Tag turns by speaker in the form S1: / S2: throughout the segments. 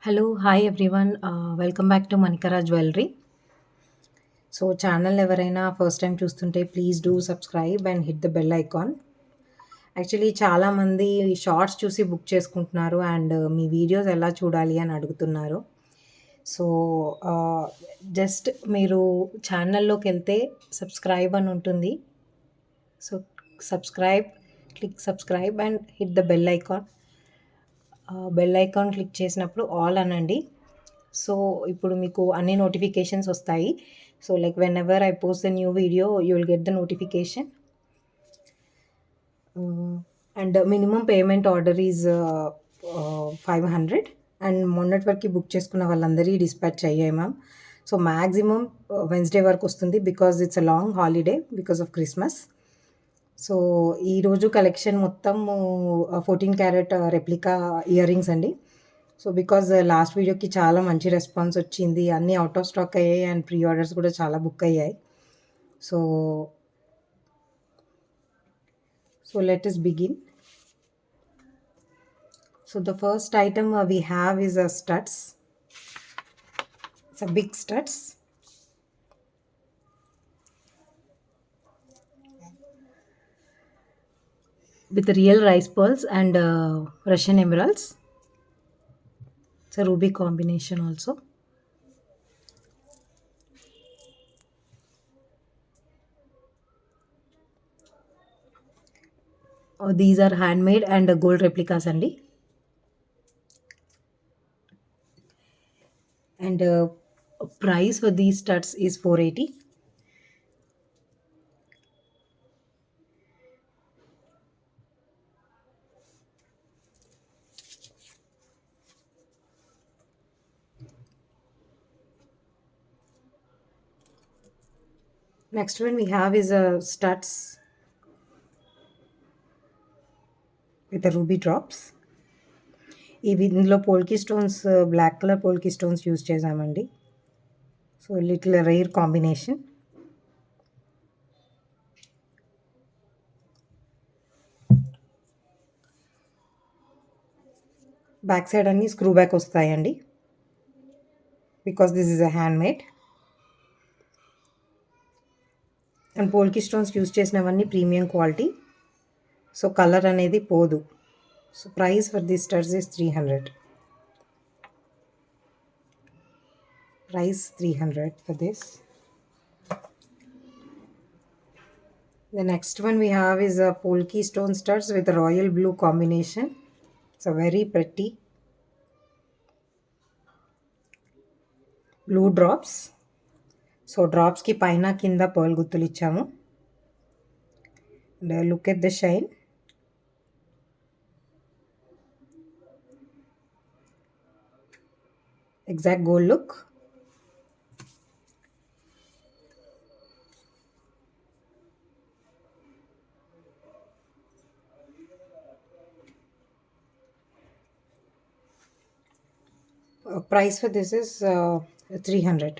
S1: Hello! Hi everyone. Welcome back to Manikara jewellery. So, channel ఎవరైనా first time చూస్తుంటే please do subscribe and hit the bell icon. Actually చాలామంది shorts చూసి book చేసుకుంటున్నారు and మీ videos ఎలా చూడాలి అని అడుగుతున్నారు. సో, ఆహ్, జస్ట్ మీరు ఛానల్‌లోకెళ్తే సబ్స్క్రైబ్ అని ఉంటుంది. So, subscribe, click subscribe and hit the bell icon. Bell icon click చేసినప్పుడు ఆల్ అనండి. సో, ఇప్పుడు మీకు అన్ని నోటిఫికేషన్స్ వస్తాయి. So, like whenever I post the new video you will get the notification. And minimum payment order is 500 and మొన్నటి వరకు book చేసుకున్న వాళ్ళందరికీ డిస్పాచ్ అయ్యాయి మ్యామ్. సో, మాక్సిమం వెన్స్‌డే వరకు వస్తుంది because it's a long holiday because of Christmas. So, ఈరోజు collection మొత్తము 14 carrot replica ear rings అండి. సో, బికాజ్ లాస్ట్ వీడియోకి చాలా మంచి రెస్పాన్స్ వచ్చింది. అన్నీ ఔట్ ఆఫ్ స్టాక్ అయ్యాయి అండ్ ప్రీ ఆర్డర్స్ కూడా చాలా బుక్ అయ్యాయి. So, let us begin. So, the first item we have is a studs. It's a big studs. With real rice pearls and Russian emeralds. It's a ruby combination also. These are handmade and gold replicas అండి. And price for these studs is 480. Next one we have is studs with the ruby drops. ఇందులో polki stones black colour polki stones use చేసామండి. So, little rare combination. Back side అన్ని screw back వస్తాయండి because this is a handmade. And polki stones use చేసినవన్నీ premium quality. So, colour అనేది పోదు. So, price for this studs is 300. Price 300 for this. The next one we have is a polki stone studs with a royal blue combination. It's a very pretty blue drops. So, drops ki paina kinda pearl guttulu ichamu. And look at the shine. Exact gold look. Price for this is 300.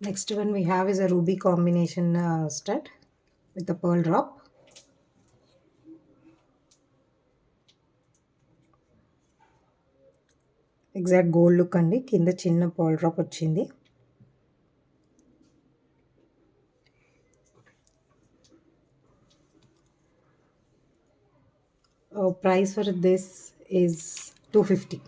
S1: Next one we have is a ruby combination stud with the pearl drop. Exact gold look అండి. కింద చిన్న pearl drop వచ్చింది. Price for this is 250.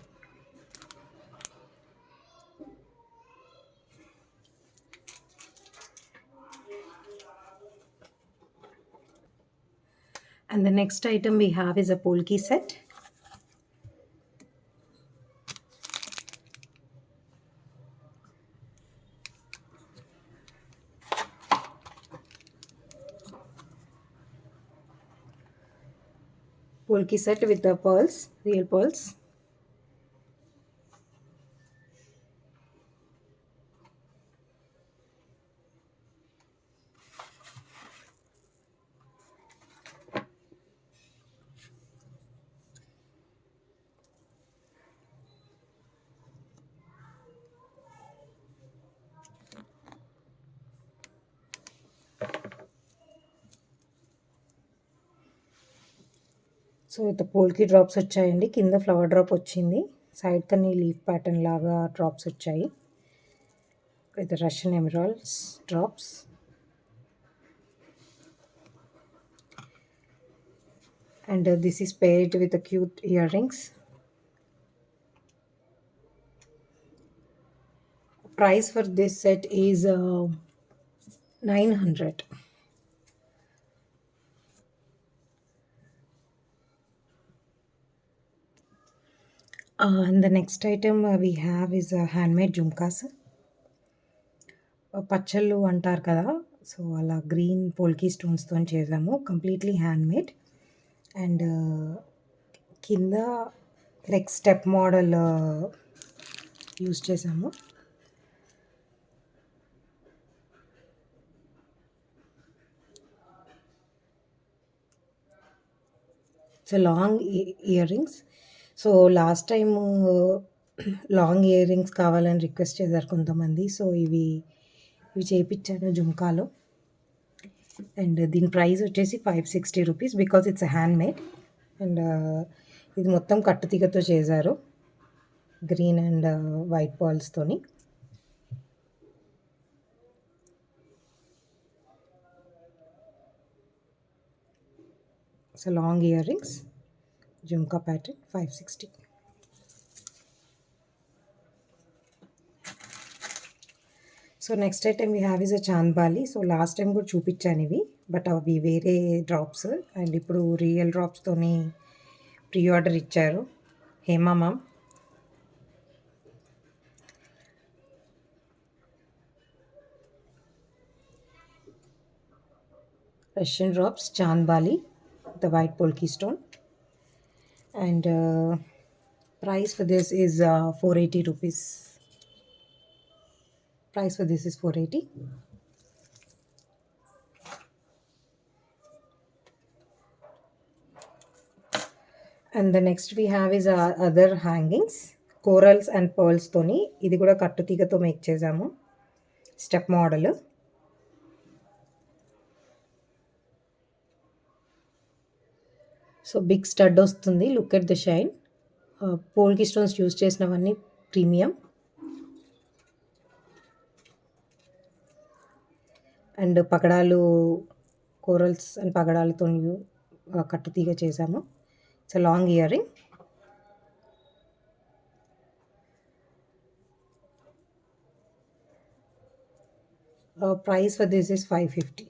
S1: And the next item we have is a polki set. Polki set with the pearls, real pearls. So with polki drops వచ్చాయండి. కింద flower drop వచ్చింది. Side కన్నీ leaf pattern లాగా drops వచ్చాయి with Russian emeralds drops. And this is paired with the cute earrings. Price for this set is 900. And the next item we have is handmade jhumkas. పచ్చళ్ళు అంటారు కదా, so అలా green polki స్టోన్స్తో చేసాము, completely handmade. And కింద like step model use చేసాము. So long ear rings. So last time long ear rings కావాలని request చేశారు కొంతమంది. సో ఇవి చేయించాను జుమ్కాలో. అండ్ దీని ప్రైస్ వచ్చేసి 560 rupees because it's handmade. And ఇది మొత్తం కట్టుతీగతో చేశారు, గ్రీన్ అండ్ వైట్ బాల్స్తోని. So long earrings jhumka pattern 560. So next item we have is a chandbali. So last time కూడా చూపించాను ఇవి, బట్ అవి వేరే డ్రాప్స్. అండ్ ఇప్పుడు రియల్ డ్రాప్స్తోని ప్రీ ఆర్డర్ ఇచ్చారు Hema ma'am. Russian drops chandbali the white polki stone. And price for this is 480 rupees. Price for this is 480. And the next we have is other hangings, corals and pearls toni. ఇది కూడా కట్టుతీగతో make చేసాము, step model. So big stud వస్తుంది, look at the shine. Polki stones use చేసినవన్నీ premium. And పగడాలు, corals and పగడాలతో కట్టుతీగ చేసాము. It's a long earring. Price for this is 550.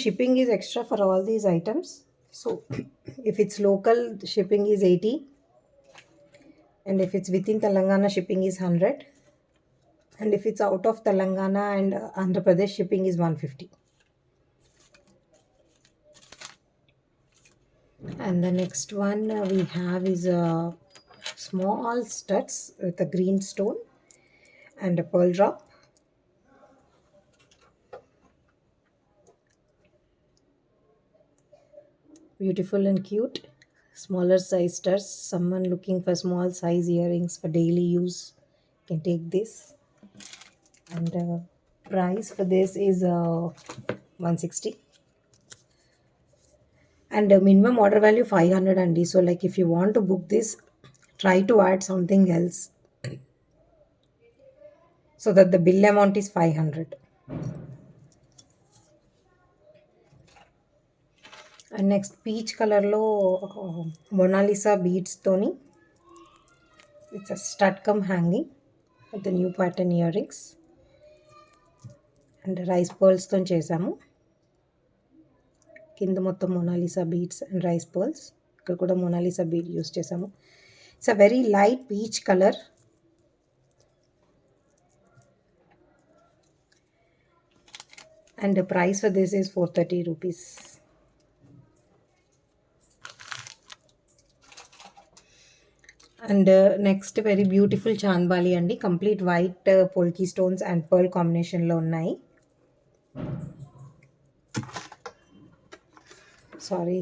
S1: Shipping is extra for all these items. So if it's local, shipping is 80, and if it's within Telangana, shipping is 100, and if it's out of Telangana and Andhra Pradesh, shipping is 150. And the next one we have is small studs with a green stone and a pearl drop. Beautiful and cute. Smaller size studs. Someone looking for small size earrings for daily use can take this. And price for this is 160. And minimum order value 500 andi. So like if you want to book this, try to add something else so that the bill amount is 500. And next peach కలర్లో Monalisa బీడ్స్తోని it's a stud cum hanging with new pattern earrings. And rice పర్ల్స్తో చేసాము. కింద మొత్తం Monalisa beads and rice pearls. ఇక్కడ కూడా Monalisa bead use చేసాము. It's a very light peach colour. And price for this is 430 rupees. And next very beautiful chandbali అండి. Complete white polki stones and pearl కాంబినేషన్లో ఉన్నాయి. Sorry,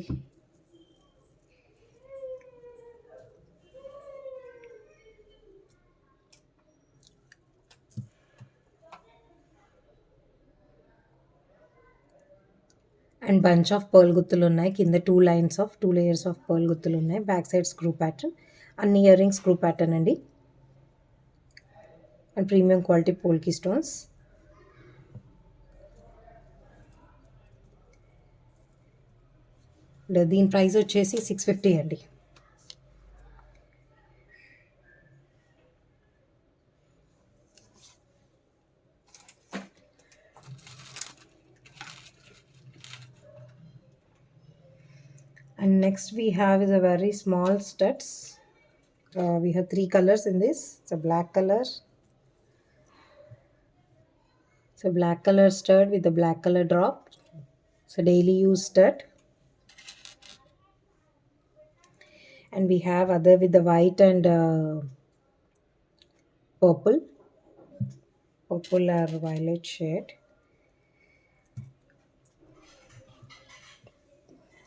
S1: and bunch of pearl గుత్తులు ఉన్నాయి. కింద 2 layers of pearl గుత్తులు ఉన్నాయి. Back side screw pattern. అన్ని earrings screw pattern అండి. And premium quality polki stones. దీని ప్రైస్ వచ్చేసి 650 అండి. And next we have is a very small studs. We have 3 colors in this. It's a black color. It's a black color stud with a black color drop. It's a daily use stud. And we have other with the white and purple or violet shade.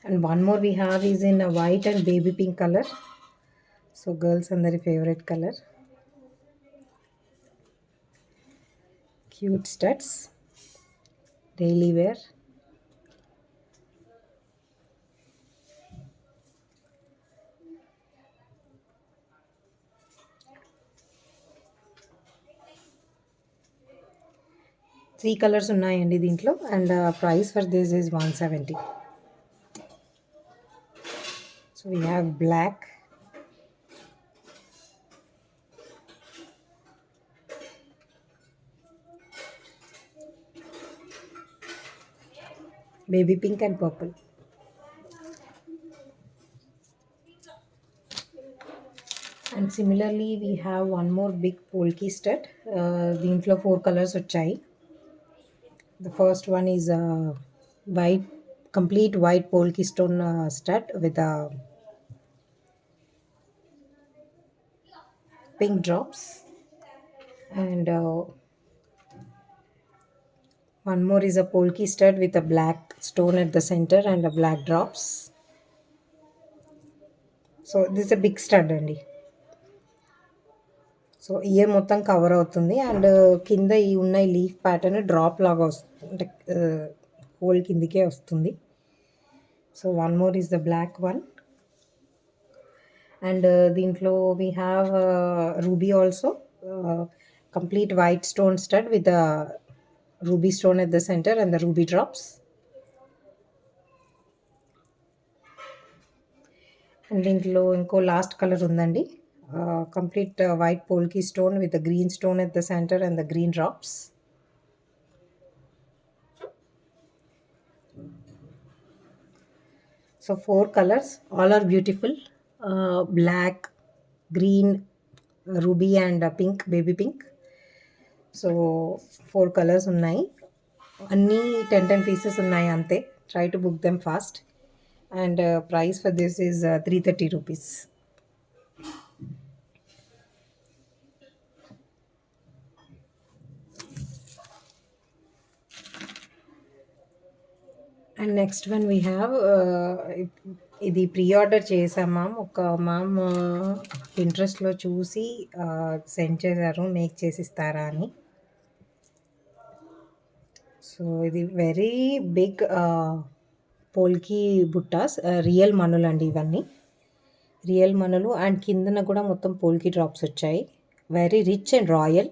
S1: And one more we have is in a white and baby pink color. So girls అందరి favorite color. Cute studs, daily wear. Three colors ఉన్నాయండి దీంట్లో. And price for this is 170. So we have black, baby pink and purple. And similarly we have one more big polki stud. దీంట్లో 4 colors వచ్చాయి. The first one is a white, complete white polki stone stud with a pink drops. And one more is a polki stud with a black stone at the center and a black drops. So this is a big stud అండి. So year మొత్తం cover అవుతుంది. And కింద ఈ ఉన్న leaf pattern drop లాగా వస్తుంది, అంటే hole కిందికే వస్తుంది. So one more is the black one. And దీంట్లో we have ruby also, complete white stone stud with the ruby stone at the centre and the ruby drops. And దీంట్లో ఇంకో last colour ఉందండి, complete white polki stone with the green stone at the center and the green drops. So 4 colors, all are beautiful. Black, green, ruby and pink, baby pink. So 4 colors ఉన్నాయి. అన్నీ 10 pieces ఉన్నాయి అంతే. Try to book them fast. And price for this is 330 rupees. And next one we have, ఇది pre order చేసాం ma'am. ఒక ma'am ఇంట్రెస్ట్లో చూసి send చేశారు, మేక్ చేసిస్తారా అని. సో ఇది వెరీ బిగ్ పోల్కి బుట్టాస్, రియల్ మనులు అండి ఇవన్నీ, రియల్ మనులు. అండ్ కిందన కూడా మొత్తం పోల్కి డ్రాప్స్ వచ్చాయి. Very rich and royal.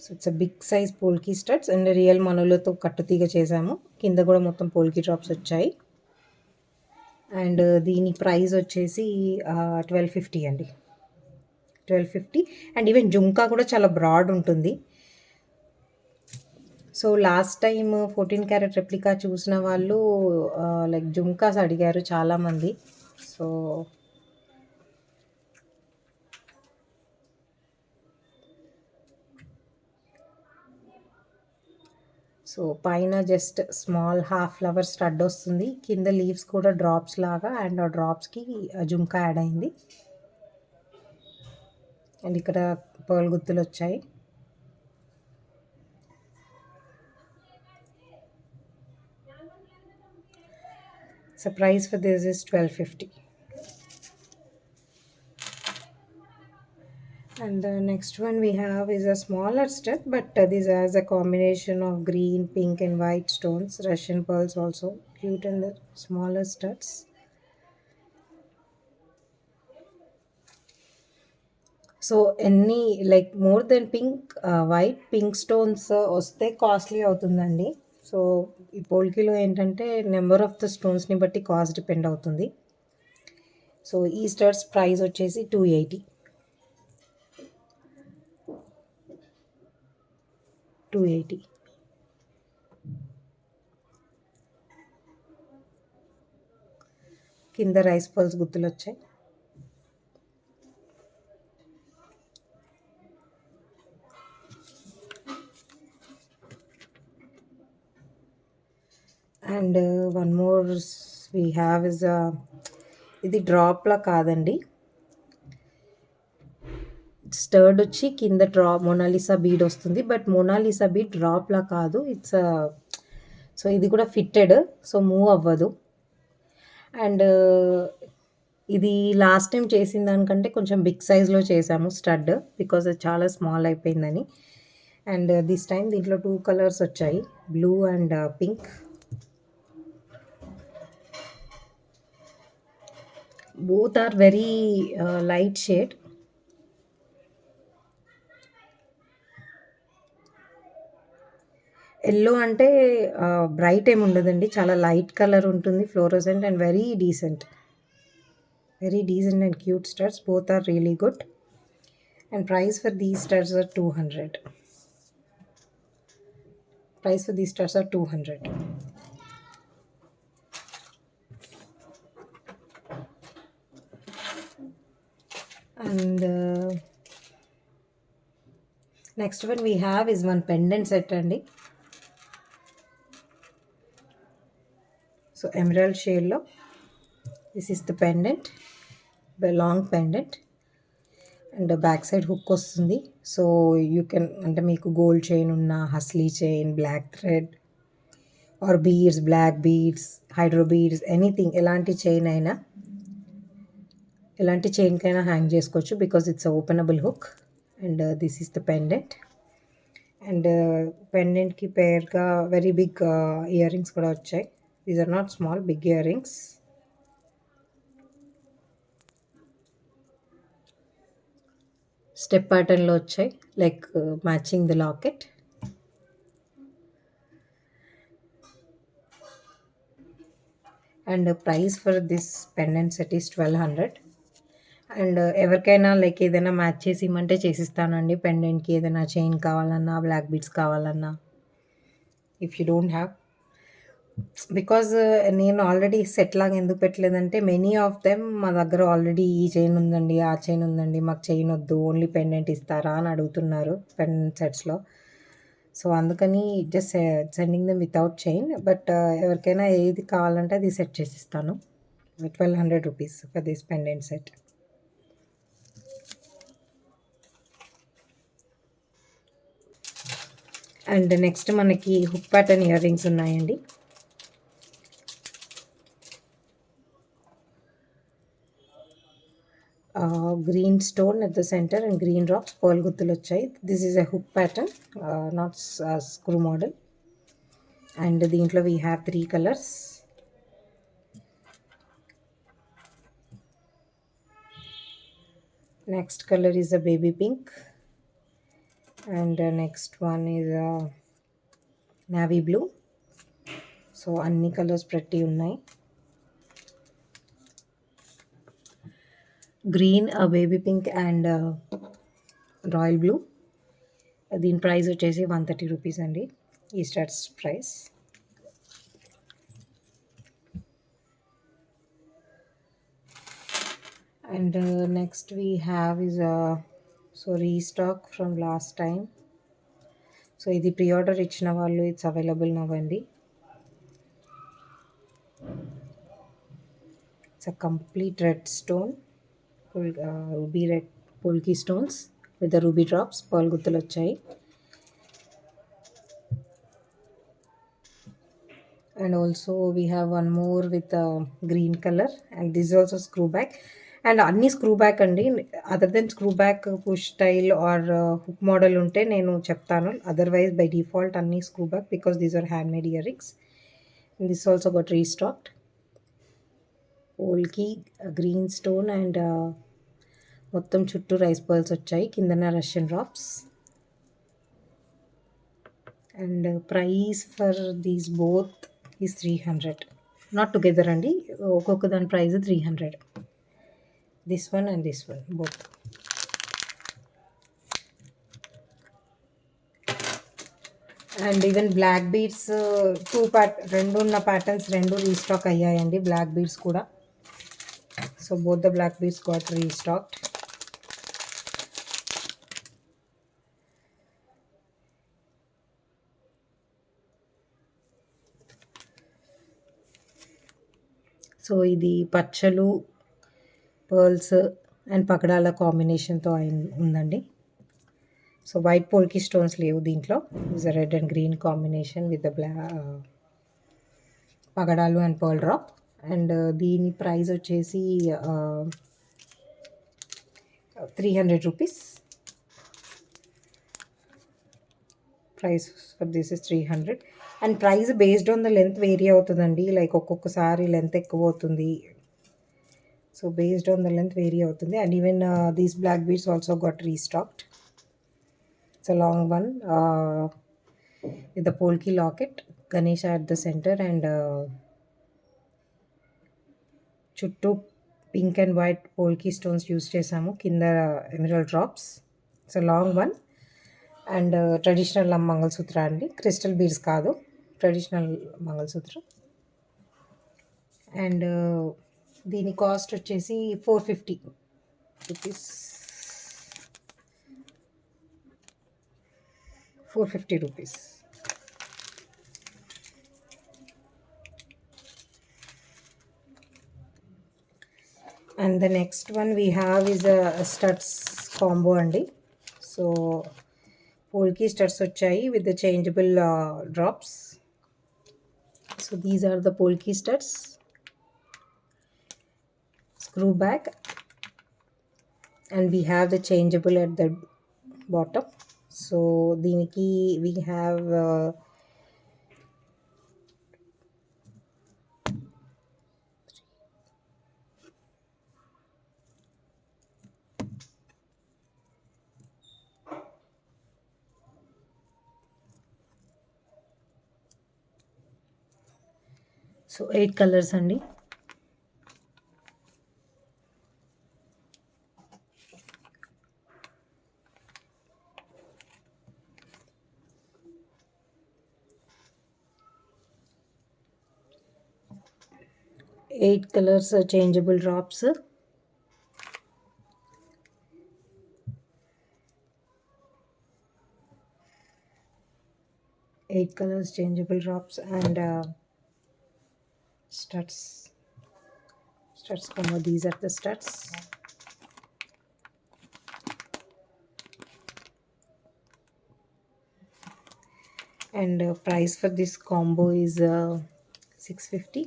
S1: So it's a big size polki studs and real మనులతో కట్టుతీగ చేసాము. కింద కూడా మొత్తం పోల్కి డ్రాప్స్ వచ్చాయి. అండ్ దీని ప్రైస్ వచ్చేసి 1250 అండి, 1250. అండ్ ఈవెన్ జుంకా కూడా చాలా బ్రాడ్ ఉంటుంది. So last time 14 carrot replica చూసిన వాళ్ళు లైక్ జుంకాస్ అడిగారు చాలామంది. సో పైన just small half flower stud వస్తుంది, కింద లీవ్స్ కూడా డ్రాప్స్ లాగా, అండ్ ఆ డ్రాప్స్కి జుంకా యాడ్ అయింది. అండ్ ఇక్కడ పర్ల్ గుత్తులు వచ్చాయి. So price for this is 1250. And the next one we have is a smaller stud, but this has a combination of green, pink, and white stones. Russian pearls also cute in the smaller studs. So ఎన్ని like more than pink white pink stones వస్తే costly అవుతుందండి. So ఈ పోల్కీలో ఏంటంటే number of the స్టోన్స్ని బట్టి cost depend అవుతుంది. So ఈ స్టడ్స్ ప్రైస్ వచ్చేసి 280. 280. కింద రైస్ పల్స్ గుర్తులు వచ్చాయి. And one more we have is ఇది డ్రాప్లా కాదండి, స్టర్డ్ వచ్చి కింద మొనాలిసా బీడ్ వస్తుంది. బట్ మొనాలిసా బీడ్ డ్రాప్లా కాదు, ఇట్స్ సో ఇది కూడా ఫిట్టెడ్, సో మూవ్ అవ్వదు. అండ్ ఇది లాస్ట్ టైం చేసిన దానికంటే కొంచెం బిగ్ సైజ్లో చేసాము స్టడ్, బికాజ్ అది చాలా స్మాల్ అయిపోయిందని. అండ్ దిస్ టైం దీంట్లో 2 కలర్స్ వచ్చాయి, blue and pink. Both are very light shade. Yellow అంటే బ్రైట్ ఏమి ఉండదండి, చాలా లైట్ కలర్ ఉంటుంది, fluorescent and very decent and cute studs. Both are really good. And price for these studs are 200. Price for these studs are 200. And next one we have is one pendant set అండి. So emerald షేడ్లో this is the pendant, long pendant and back side hook వస్తుంది. So you can అంటే మీకు gold chain ఉన్న, hasli chain, black thread or beads, black beads, hydro beads, anything, ఎలాంటి చైన్కైనా hang చేసుకోవచ్చు, because it's openable hook. And this is the pendant. And పెండెంట్కి పేర్గా very big earrings కూడా వచ్చాయి. These are not small, big earrings. Step ప్యాటర్న్లో వచ్చాయి, like matching the locket. And price for this pendant set is 1200. And ఎవరికైనా like ఏదైనా match చేసి ఇమ్మంటే చేసిస్తానండి. పెండెంట్కి ఏదైనా చైన్ కావాలన్నా, బ్లాక్ బీడ్స్ కావాలన్నా, if you don't have. Because నేను ఆల్రెడీ సెట్ లాగా ఎందుకు పెట్టలేదంటే, మెనీ ఆఫ్ దెమ్ మా దగ్గర ఆల్రెడీ ఈ చైన్ ఉందండి, ఆ చైన్ ఉందండి, మాకు చైన్ వద్దు, ఓన్లీ పెండెంట్ ఇస్తారా అని అడుగుతున్నారు పెండెంట్ సెట్స్లో. సో అందుకని just sending them without chain. But ఎవరికైనా ఏది కావాలంటే అది సెట్ చేసిస్తాను. 1200 rupees for this pendant set. And next మనకి హుక్ ప్యాటర్న్ ఇయర్ రింగ్స్ ఉన్నాయండి. Green stone at the centre and green drops, pearl గుర్తులు వచ్చాయి. This is a hook pattern, not screw model. And దీంట్లో we have 3 colours. Next colour is a baby pink and next one is navy blue. So అన్ని colours ప్రతి ఉన్నాయి. Green, baby pink and royal blue. దీని price వచ్చేసి 130 rupees అండి, ఈ studs price. And next we have is so restock from last time. So ఇది pre order ఇచ్చిన వాళ్ళు ఇట్స్ అవైలబుల్ నవ్వండి. It's a complete red stone, ruby red polki stones with the ruby drops, pearl గుర్తులు వచ్చాయి. And also we have one more with green color, and this is also screw back. అండ్ అన్నీ screw back అండి. Other than screw back push style or hook model ఉంటే నేను చెప్తాను. Otherwise by default అన్నీ screw back because these are handmade earrings. This also got restocked. Polki green stone and మొత్తం చుట్టూ rice pearls వచ్చాయి. కిందన Russian drops. And price for these both is 300. Not together అండి. ఒక్కొక్క దాని price 300. This one and this one both. And even black beads 2 ఉన్న patterns 2 restock అయ్యాయండి. Black beads కూడా. So both the black beads got restocked. So ఇది పచ్చలు, pearls and పగడాల కాంబినేషన్‌తో ఉందండి. సో వైట్ పోల్కి స్టోన్స్ లేవు దీంట్లో. Is red and green combination with the పగడాలు అండ్ పర్ల్ డ్రాప్. అండ్ దీని ప్రైస్ వచ్చేసి 300 rupees. Price for this is 300. And price based on the length vary అవుతుందండి. లైక్ ఒక్కొక్కసారి లెంత్ ఎక్కువ అవుతుంది. So based on the length vary అవుతుంది. And even these black beads also got restocked. It's a long one with the polki locket, Ganesha at the center, and చుట్టూ pink and white polki stones use చేసాము. కింద emerald drops. It's a long one. And traditional mangalsutra అండి. Crystal beads కాదు, traditional mangalsutra. And దీని cost వచ్చేసి 450 rupees. 450 rupees. And the next one we have is a studs combo అండి. So పోల్కి studs వచ్చాయి with the changeable drops. So these are the polki studs. Screw back, and we have the changeable at the bottom. So దీనికి we have 8 colours అండి. Eight colours changeable drops. Eight colors, changeable drops, and studs. Studs combo. These are the studs. And price for this combo is 650.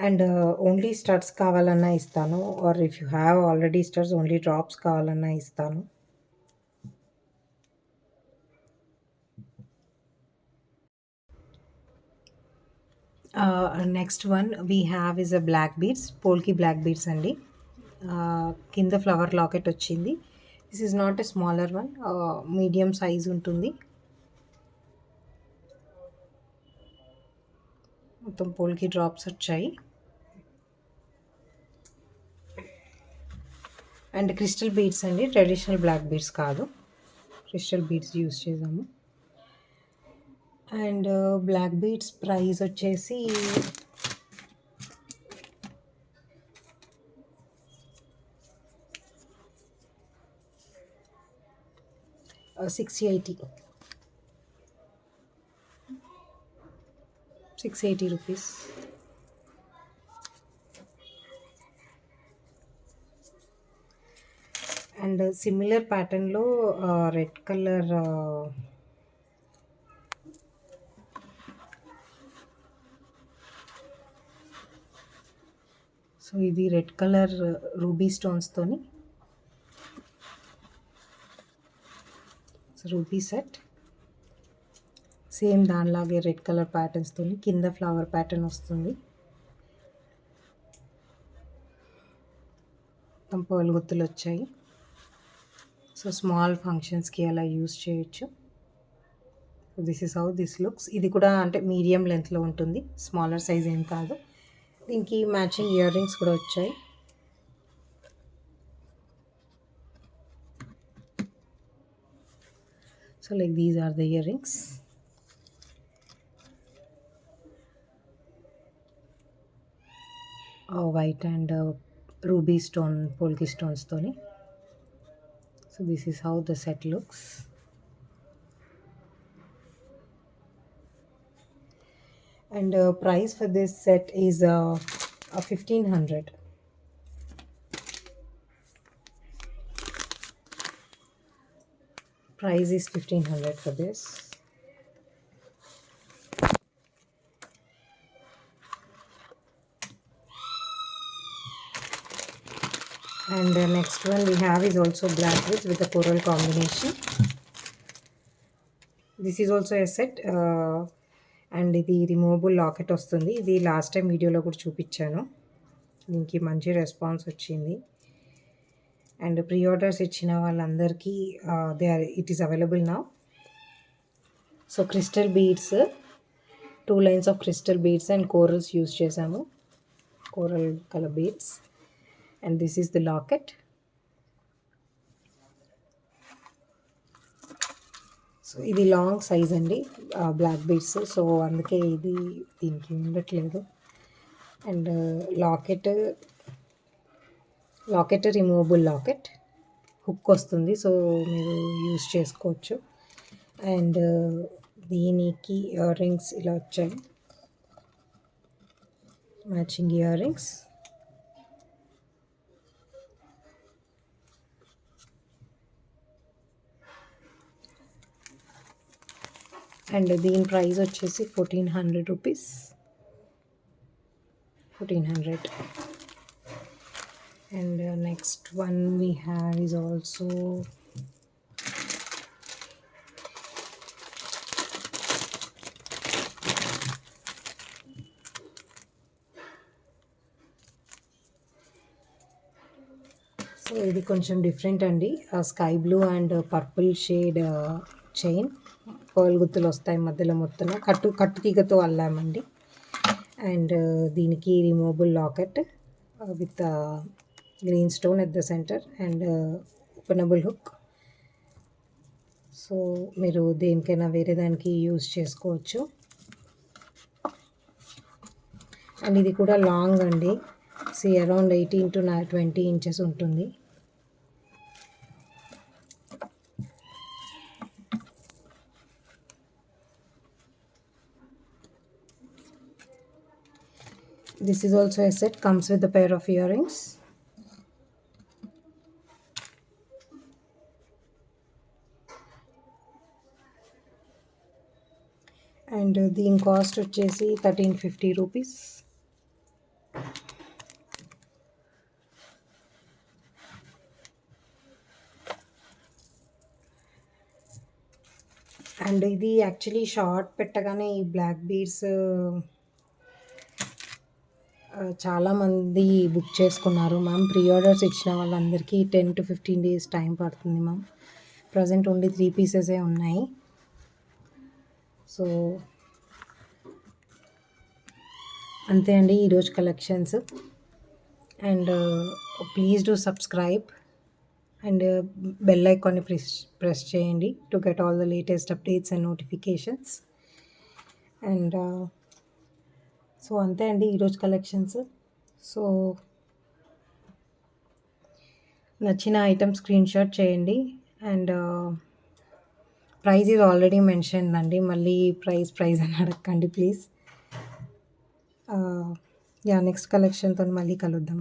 S1: And only studs కావాలన్నా ఇస్తాను, or if you have already studs only drops కావాలన్నా ఇస్తాను. Next one we have is a black beads, polki black beads అండి. కింద flower locket వచ్చింది. This is not a smaller one, medium size ఉంటుంది. మొత్తం పోల్కి drops వచ్చాయి. అండ్ క్రిస్టల్ బీడ్స్ అండి, traditional black beads కాదు, క్రిస్టల్ బీడ్స్ యూస్ చేసాము. అండ్ బ్లాక్ బీడ్స్ ప్రైస్ వచ్చేసి 680 రూపీస్. అండ్ సిమిలర్ ప్యాటర్న్లో రెడ్ కలర్ సో ఇది రెడ్ కలర్ రూబీ స్టోన్స్తోని రూబీ సెట్. సేమ్ దానిలాగే రెడ్ కలర్ ప్యాటర్న్స్తో కింద ఫ్లవర్ ప్యాటర్న్ వస్తుంది. పర్ల్ గుత్తులు వచ్చాయి. సో స్మాల్ ఫంక్షన్స్కి అలా యూస్ చేయొచ్చు. This is how this looks. ఇది కూడా అంటే మీడియం లెంత్లో ఉంటుంది, స్మాలర్ సైజ్ ఏం కాదు. దీనికి మ్యాచింగ్ ఇయర్ రింగ్స్ కూడా వచ్చాయి. So like these are the earrings. White and ruby stone polki స్టోన్స్తోని. So this is how the set looks. And price for this set is 1500. Price is 1500 for this. And the next one we have is also black with a coral combination. This is also a set. And ఇది removable locket వస్తుంది. ఇది last time వీడియోలో కూడా చూపించాను. దీనికి మంచి response వచ్చింది. And pre orders ఇచ్చిన వాళ్ళందరికీ it is available now. So crystal beads, 2 lines of crystal beads and corals use చేసాము, coral colour beads. And this is the locket. So ఇది లాంగ్ సైజ్ అండి, బ్లాక్ బీడ్స్. సో అందుకే ఇది దీనికి ఉండట్లేదు. And locket removable locket, hook వస్తుంది. So మీరు use చేసుకోవచ్చు. అండ్ దీనికి ఇయర్ రింగ్స్ ఇలా వచ్చాయి, మ్యాచింగ్ ఇయర్ రింగ్స్. అండ్ దీని ప్రైస్ వచ్చేసి 1400 rupees. 1400. And next one we have is also so ఇది కొంచెం డిఫరెంట్ అండి. Sky blue and purple shade chain, pearl గుత్తులు వస్తాయి మధ్యలో, మొత్తం కట్టు తీగతో అల్లామండి. అండ్ దీనికి removable locket with green stone at the centre and openable hook. So మీరు దేనికైనా వేరే దానికి యూజ్ చేసుకోవచ్చు. అండ్ ఇది కూడా లాంగ్ అండి, అరౌండ్ 18 to 20 ఇంచెస్ ఉంటుంది. This is also a set, comes with a pair of earrings. And దీని కాస్ట్ వచ్చేసి 1350 రూపీస్. అండ్ ఇది యాక్చువల్లీ షార్ట్ పెట్టగానే ఈ బ్లాక్ బీడ్స్ చాలామంది బుక్ చేసుకున్నారు మ్యామ్. ప్రీ ఆర్డర్స్ ఇచ్చిన వాళ్ళందరికీ 10 to 15 days టైం పడుతుంది మ్యామ్. ప్రజెంట్ ఓన్లీ 3 పీసెసే ఉన్నాయి. సో అంతే అండి ఈరోజు collections. And please do subscribe and bell ఐకాన్ని ప్రెస్ చేయండి to get all the latest updates and notifications. And so అంతే అండి ఈరోజు కలెక్షన్స్. సో నచ్చిన ఐటమ్ స్క్రీన్ షాట్ చేయండి. అండ్ ప్రైజ్ ఇది ఆల్రెడీ మెన్షన్ అండి, మళ్ళీ ప్రైజ్ అని అడగండి ప్లీజ్. నెక్స్ట్ కలెక్షన్తో మళ్ళీ కలుద్దాం.